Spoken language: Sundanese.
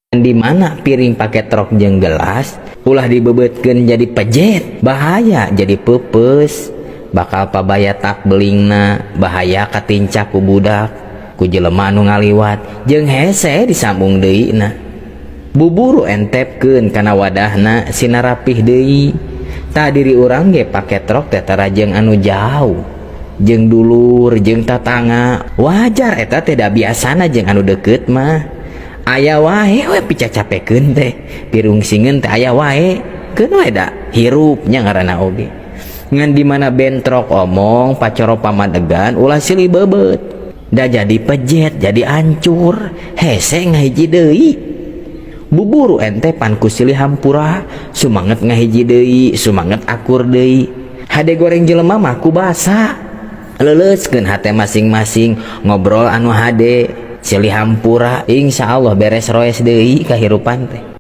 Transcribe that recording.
Di mana piring pakai trok jeung gelas ulah dibebetkeun jadi pejet, bahaya jadi pepes, bakal pabaya tak belingna, bahaya katincak ku budak, ku jelema anu ngaliwat jeung hese disambung deui-na. Buburu entepkeun kana wadahna sina rapih deui. Ta diri urang ge pake trok teh tarajeng anu jauh, jeung dulur jeung tatangga, wajar eta teh da biasana jeung anu deukeut mah. Aya wae we picacapekeun teh, pirungsingeun teh aya wae, keun we da hirup nya ngaranna oge. Ngan di mana bentrok omong pacoro pamadegan ulah silih bebeut, da jadi pejet jadi ancur, hese ngahiji deui. Buburu ente pan ku silih hampura, sumanget ngahiji deui, sumanget akur deui. Hade goreng jelema mah ku basa, leuleuskeun hate masing-masing ngobrol anu hade, silih hampura, insyaallah beres roes deui kahirupan teh.